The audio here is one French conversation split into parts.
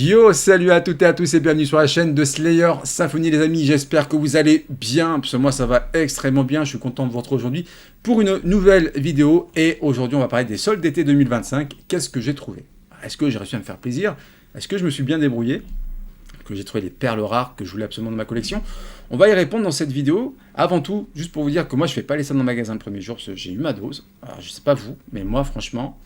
Yo, salut à toutes et à tous et bienvenue sur la chaîne de Slayer Symphony les amis, j'espère que vous allez bien, parce que moi ça va extrêmement bien, je suis content de vous retrouver aujourd'hui pour une nouvelle vidéo et aujourd'hui on va parler des soldes d'été 2025, qu'est-ce que j'ai trouvé? Est-ce que j'ai réussi à me faire plaisir? Est-ce que je me suis bien débrouillé? Que j'ai trouvé les perles rares que je voulais absolument dans ma collection? On va y répondre dans cette vidéo. Avant tout, juste pour vous dire que moi je fais pas les soldes dans le magasin le premier jour, parce que j'ai eu ma dose. Alors, je sais pas vous, mais moi franchement...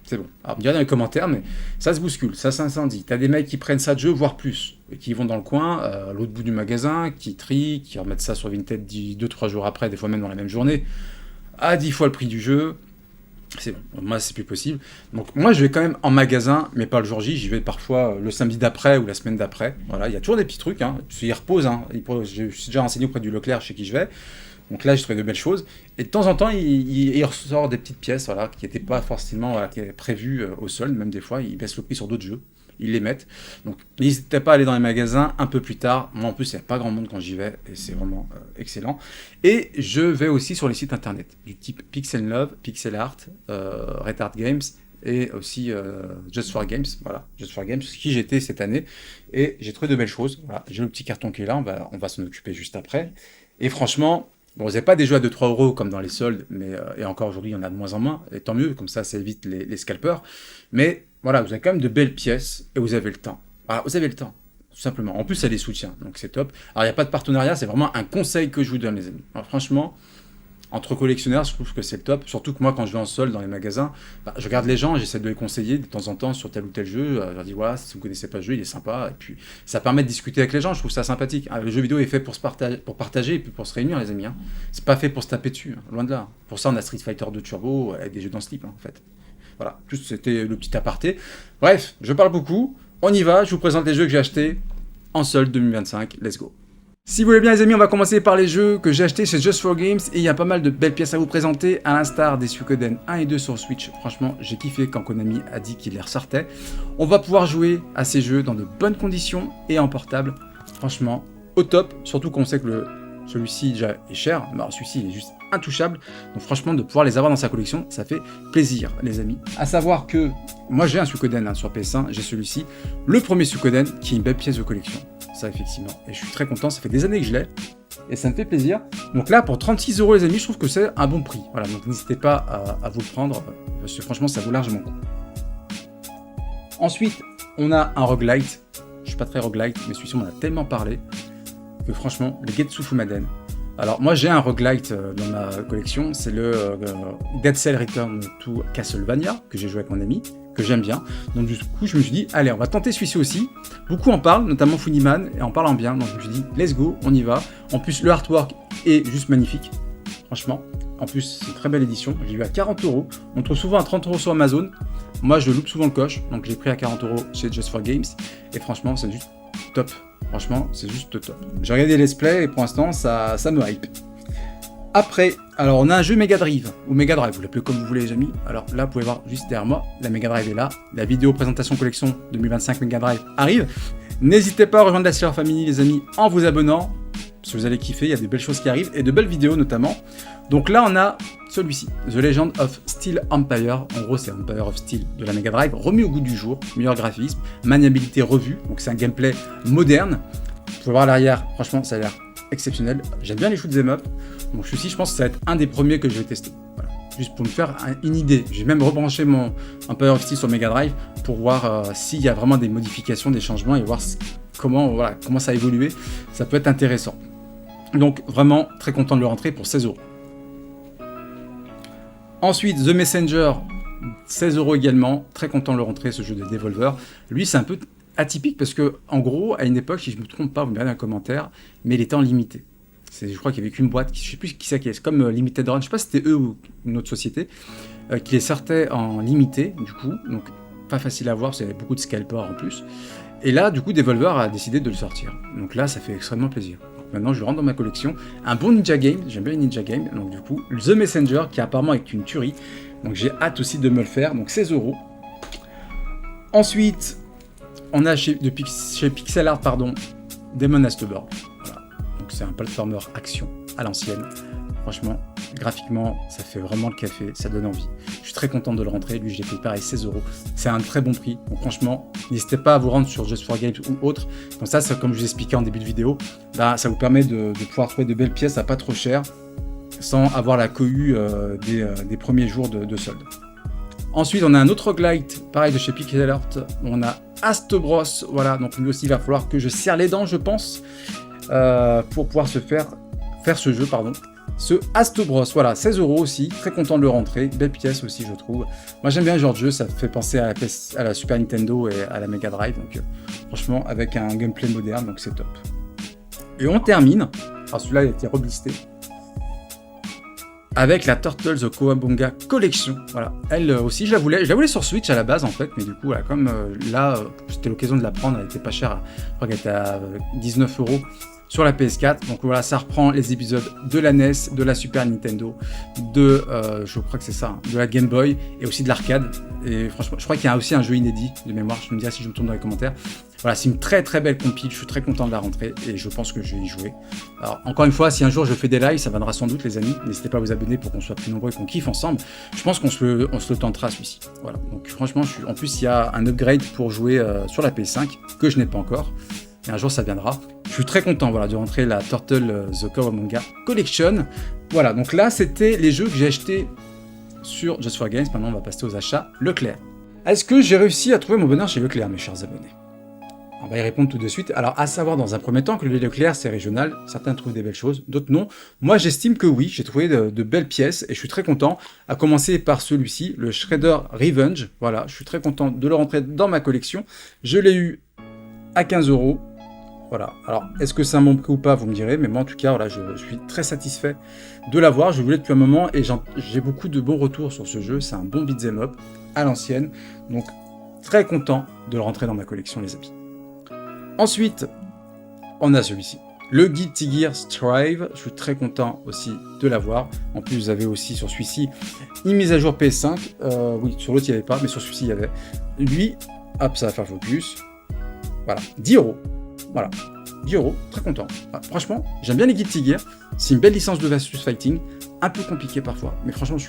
c'est bon. Alors, me direz dans les commentaires, mais ça se bouscule, ça s'incendie. T'as des mecs qui prennent ça de jeu, voire plus, et qui vont dans le coin, à l'autre bout du magasin, qui trient, qui remettent ça sur Vinted 2-3 jours après, des fois même dans la même journée, à 10 fois le prix du jeu. C'est bon, moi c'est plus possible. Donc moi je vais quand même en magasin, mais pas le jour J, j'y vais parfois le samedi d'après ou la semaine d'après. Voilà, il y a toujours des petits trucs, hein. Ils reposent, hein. Je suis déjà renseigné auprès du Leclerc chez qui je vais. Donc là, j'ai trouvé de belles choses. Et de temps en temps, il ressort des petites pièces voilà, qui n'étaient pas forcément qui étaient prévues au solde. Même des fois, ils baissent le prix sur d'autres jeux. Ils les mettent. Donc n'hésitez pas à aller dans les magasins un peu plus tard. Moi, en plus, il n'y a pas grand monde quand j'y vais. Et c'est vraiment excellent. Et je vais aussi sur les sites internet du type Pixel Love, Pixel Art, Red Art Games et aussi Just for Games. Voilà, Just for Games, qui j'étais cette année. Et j'ai trouvé de belles choses. Voilà, j'ai le petit carton qui est là. On va s'en occuper juste après. Et franchement... bon, vous n'avez pas des jeux à 2-3 euros comme dans les soldes, mais, et encore aujourd'hui, il y en a de moins en moins, et tant mieux, comme ça évite les scalpers. Mais voilà, vous avez quand même de belles pièces, et vous avez le temps. Voilà, vous avez le temps, tout simplement. En plus, il y a des soutiens, donc c'est top. Alors, il n'y a pas de partenariat, c'est vraiment un conseil que je vous donne, les amis. Alors, franchement, entre collectionneurs, je trouve que c'est le top. Surtout que moi, quand je vais en solde dans les magasins, je regarde les gens, j'essaie de les conseiller de temps en temps sur tel ou tel jeu. Je leur dis, voilà, si vous ne connaissez pas le jeu, il est sympa. Et puis, ça permet de discuter avec les gens, je trouve ça sympathique. Le jeu vidéo est fait pour partager et puis pour se réunir, les amis. Hein. C'est pas fait pour se taper dessus, hein, loin de là. Pour ça, on a Street Fighter 2 Turbo avec des jeux dans ce type, hein, en fait. Voilà, juste c'était le petit aparté. Bref, je parle beaucoup. On y va, je vous présente les jeux que j'ai achetés en solde 2025. Let's go. Si vous voulez bien les amis, on va commencer par les jeux que j'ai achetés chez Just for Games et il y a pas mal de belles pièces à vous présenter, à l'instar des Suikoden 1 et 2 sur Switch. Franchement, j'ai kiffé quand Konami a dit qu'il les ressortait. On va pouvoir jouer à ces jeux dans de bonnes conditions et en portable. Franchement, au top, surtout qu'on sait que celui-ci déjà est cher, mais celui-ci il est juste intouchable. Donc franchement, de pouvoir les avoir dans sa collection, ça fait plaisir les amis. À savoir que moi j'ai un Suikoden sur PS1, j'ai celui-ci, le premier Suikoden qui est une belle pièce de collection. Ça effectivement, et je suis très content, ça fait des années que je l'ai et ça me fait plaisir. Donc là pour 36 € les amis, je trouve que c'est un bon prix. Voilà, donc n'hésitez pas à vous le prendre parce que franchement ça vaut largement le coup. Ensuite, on a un roguelite. Je suis pas très roguelite, mais celui-ci on en a tellement parlé que franchement, le Getsu Fumaden. Alors moi j'ai un roguelite dans ma collection, c'est le Dead Cell Return to Castlevania que j'ai joué avec mon ami, que j'aime bien. Donc du coup je me suis dit, allez on va tenter celui-ci aussi. Beaucoup en parlent, notamment Funnyman, et en parlant bien, donc je me suis dit, let's go, on y va. En plus le artwork est juste magnifique, franchement. En plus c'est une très belle édition, j'ai eu à 40 €. On trouve souvent à 30 € sur Amazon. Moi je loupe souvent le coche, donc j'ai pris à 40 € chez Just for Games, et franchement c'est juste top. Franchement, c'est juste top. J'ai regardé les let's play et pour l'instant, ça me hype. Après, alors on a un jeu Mega Drive, ou Mega Drive, vous l'appelez comme vous voulez les amis. Alors là, vous pouvez voir juste derrière moi, la Mega Drive est là. La vidéo présentation collection 2025 Mega Drive arrive. N'hésitez pas à rejoindre la Slayer Family les amis en vous abonnant. Si vous allez kiffer, il y a des belles choses qui arrivent et de belles vidéos notamment. Donc là, on a celui-ci, The Legend of Steel Empire. En gros, c'est Empire of Steel de la Mega Drive, remis au goût du jour, meilleur graphisme, maniabilité revue. Donc c'est un gameplay moderne. Vous pouvez voir l'arrière, franchement, ça a l'air exceptionnel. J'aime bien les shoot'em up. Donc celui-ci, je pense que ça va être un des premiers que je vais tester. Voilà. Juste pour me faire une idée. J'ai même rebranché mon Empire of Steel sur Mega Drive pour voir s'il y a vraiment des modifications, des changements et voir comment ça a évolué. Ça peut être intéressant. Donc vraiment très content de le rentrer pour 16 €. Ensuite, The Messenger, 16 € également. Très content de le rentrer, ce jeu de Devolver. Lui, c'est un peu atypique parce que, en gros, à une époque, si je ne me trompe pas, vous me direz dans un commentaire, mais il était en limité. Je crois qu'il n'y avait qu'une boîte, je ne sais plus qui c'est, comme Limited Run, je ne sais pas si c'était eux ou une autre société, qui les sortait en limité, du coup. Donc, pas facile à voir, parce qu'il y avait beaucoup de scalpers en plus. Et là, du coup, Devolver a décidé de le sortir. Donc là, ça fait extrêmement plaisir. Maintenant, je le rentre dans ma collection. Un bon Ninja Game, j'aime bien les Ninja Game. Donc du coup, The Messenger, qui apparemment est une tuerie. Donc j'ai hâte aussi de me le faire. Donc 16 €. Ensuite, on a chez Pixel Art, Demon Astroborn. Voilà. Donc c'est un platformer action à l'ancienne. Franchement, graphiquement, ça fait vraiment le café, ça donne envie. Je suis suis très content de le rentrer. Lui, je l'ai fait pareil, 16 €. C'est un très bon prix. Donc franchement, n'hésitez pas à vous rendre sur Just for Games ou autre. Comme ça, comme je vous expliquais en début de vidéo, bah, ça vous permet de pouvoir trouver de belles pièces à pas trop cher, sans avoir la cohue des premiers jours de solde. Ensuite, on a un autre roguelite, pareil de chez Pixel Art. On a Astro, voilà, donc lui aussi, il va falloir que je serre les dents, je pense, pour pouvoir faire ce jeu, pardon. Ce Astro, voilà, 16 € aussi, très content de le rentrer, belle pièce aussi, je trouve. Moi, j'aime bien ce genre de jeu, ça fait penser à la Super Nintendo et à la Mega Drive, donc franchement, avec un gameplay moderne, donc c'est top. Et on termine, alors celui-là, il a été reblisté, avec la Turtles The Cowabunga Collection. Voilà, elle aussi, je la voulais sur Switch à la base en fait, mais du coup, voilà, comme là, c'était l'occasion de la prendre, elle était pas chère, je crois qu'elle était à 19 € sur la PS4. Donc voilà, ça reprend les épisodes de la NES, de la Super Nintendo, je crois que c'est ça, de la Game Boy et aussi de l'arcade. Et franchement, je crois qu'il y a aussi un jeu inédit de mémoire, je me dirai si je me tourne dans les commentaires. Voilà, c'est une très très belle compile, je suis très content de la rentrer et je pense que je vais y jouer. Alors encore une fois, si un jour je fais des lives, ça viendra sans doute les amis, n'hésitez pas à vous abonner pour qu'on soit plus nombreux et qu'on kiffe ensemble. Je pense qu'on se le tentera celui-ci. Voilà, donc franchement, en plus il y a un upgrade pour jouer sur la PS5 que je n'ai pas encore. Et un jour ça viendra. Je suis très content voilà, de rentrer la Turtle The Cowabunga Collection. Voilà, donc là c'était les jeux que j'ai achetés sur Just for Games. Maintenant on va passer aux achats Leclerc. Est-ce que j'ai réussi à trouver mon bonheur chez Leclerc, mes chers abonnés? On va y répondre tout de suite. Alors, à savoir dans un premier temps que le Leclerc, c'est régional. Certains trouvent des belles choses, d'autres non. Moi, j'estime que oui, j'ai trouvé de belles pièces et je suis très content. À commencer par celui-ci, le Shredder Revenge. Voilà, je suis très content de le rentrer dans ma collection. Je l'ai eu à 15 €. Voilà. Alors, est-ce que c'est un bon prix ou pas, vous me direz. Mais moi, en tout cas, voilà, je suis très satisfait de l'avoir. Je le voulais depuis un moment et j'ai beaucoup de bons retours sur ce jeu. C'est un bon beat'em up à l'ancienne. Donc, très content de le rentrer dans ma collection, les amis. Ensuite, on a celui-ci, le Guilty Gear Strive. Je suis très content aussi de l'avoir. En plus, vous avez aussi sur celui-ci une mise à jour PS5. Oui, sur l'autre, il n'y avait pas, mais sur celui-ci, il y avait. Lui, hop, ça va faire focus. Voilà, 10 €. Voilà, 10 €, très content. Voilà, franchement, j'aime bien les Guilty Gear. C'est une belle licence de versus fighting, un peu compliqué parfois, mais franchement, je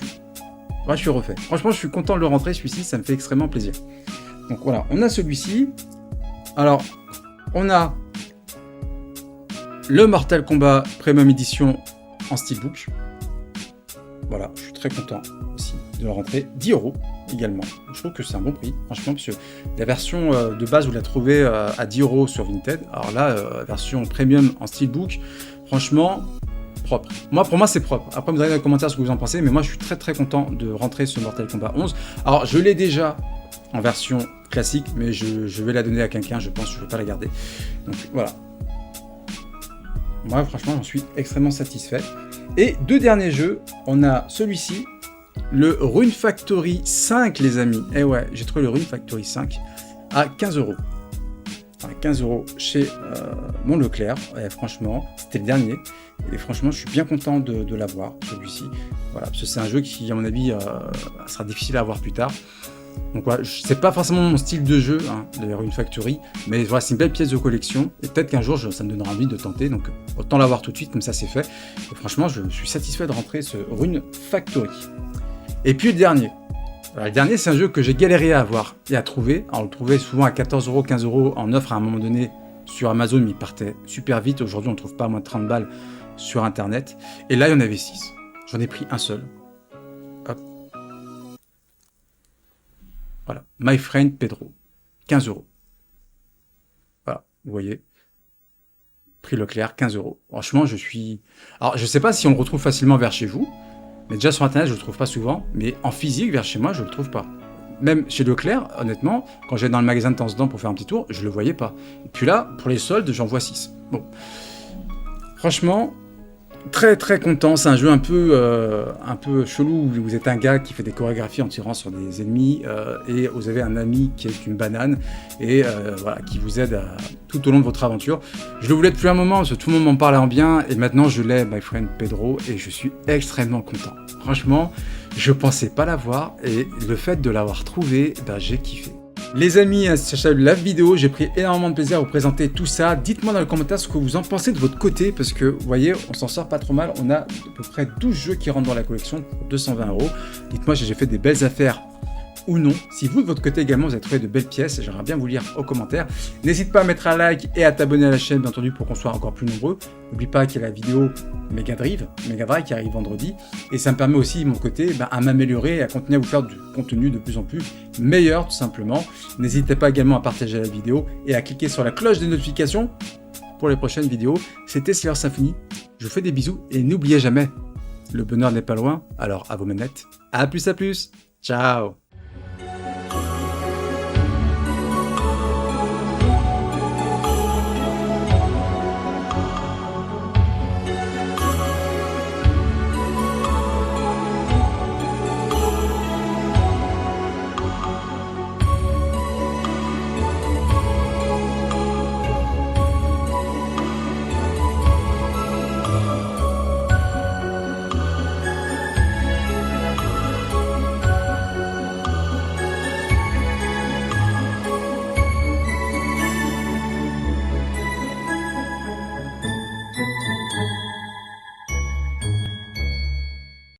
suis refait. Franchement, je suis content de le rentrer, celui-ci, ça me fait extrêmement plaisir. Donc voilà, on a celui-ci. Alors, on a le Mortal Kombat Premium Edition en Steelbook. Voilà, je suis très content aussi de le rentrer. 10 € également. Je trouve que c'est un bon prix, franchement, parce que la version de base, vous la trouvez à 10 € sur Vinted. Alors là, version Premium en Steelbook, franchement, propre. Pour moi, c'est propre. Après, vous allez dans les commentaires ce que vous en pensez, mais moi, je suis très très content de rentrer ce Mortal Kombat 11. Alors, je l'ai déjà en version classique, mais je vais la donner à quelqu'un, je pense, je ne vais pas la garder. Donc voilà. Moi, franchement, j'en suis extrêmement satisfait. Et deux derniers jeux, on a celui-ci, le Rune Factory 5, les amis. Et ouais, j'ai trouvé le Rune Factory 5 à 15 €. À 15 € chez mon Leclerc. Et franchement, c'était le dernier. Et franchement, je suis bien content de l'avoir, celui-ci. Voilà, parce que c'est un jeu qui, à mon avis, sera difficile à avoir plus tard. Donc voilà, c'est pas forcément mon style de jeu, hein, de Rune Factory, mais voilà, c'est une belle pièce de collection, et peut-être qu'un jour, ça me donnera envie de tenter, donc autant l'avoir tout de suite, comme ça c'est fait. Et franchement, je suis satisfait de rentrer ce Rune Factory. Et puis le dernier. Alors, le dernier, c'est un jeu que j'ai galéré à avoir et à trouver. Alors, on le trouvait souvent à 14 €, 15 € en offre à un moment donné sur Amazon, mais il partait super vite. Aujourd'hui, on ne trouve pas à moins de 30 balles sur Internet. Et là, il y en avait 6. J'en ai pris un seul. Hop. Voilà, My Friend Pedro, 15 €. Voilà, vous voyez, prix Leclerc, 15 €. Franchement, je suis... Alors, je sais pas si on le retrouve facilement vers chez vous, mais déjà sur Internet, je le trouve pas souvent, mais en physique, vers chez moi, je le trouve pas. Même chez Leclerc, honnêtement, quand j'allais dans le magasin de temps en temps pour faire un petit tour, je le voyais pas. Et puis là, pour les soldes, j'en vois 6. Bon, franchement... Très très content, c'est un jeu un peu chelou où vous êtes un gars qui fait des chorégraphies en tirant sur des ennemis et vous avez un ami qui est une banane et voilà, qui vous aide tout au long de votre aventure. Je le voulais depuis un moment parce que tout le monde m'en parlait en bien et maintenant je l'ai, My Friend Pedro, et je suis extrêmement content. Franchement, je pensais pas l'avoir et le fait de l'avoir trouvé, ben, j'ai kiffé. Les amis, c'est la vidéo, j'ai pris énormément de plaisir à vous présenter tout ça. Dites-moi dans les commentaires ce que vous en pensez de votre côté, parce que vous voyez, on s'en sort pas trop mal. On a à peu près 12 jeux qui rentrent dans la collection pour 220 €. Dites-moi si j'ai fait des belles affaires ou non. Si vous, de votre côté également, vous avez trouvé de belles pièces, j'aimerais bien vous lire aux commentaires. N'hésite pas à mettre un like et à t'abonner à la chaîne, bien entendu, pour qu'on soit encore plus nombreux. N'oublie pas qu'il y a la vidéo Mega Drive qui arrive vendredi. Et ça me permet aussi, de mon côté, à m'améliorer et à continuer à vous faire du contenu de plus en plus meilleur, tout simplement. N'hésitez pas également à partager la vidéo et à cliquer sur la cloche des notifications pour les prochaines vidéos. C'était Slayer Symphony. Je vous fais des bisous et n'oubliez jamais, le bonheur n'est pas loin, alors à vos manettes. À plus, ciao!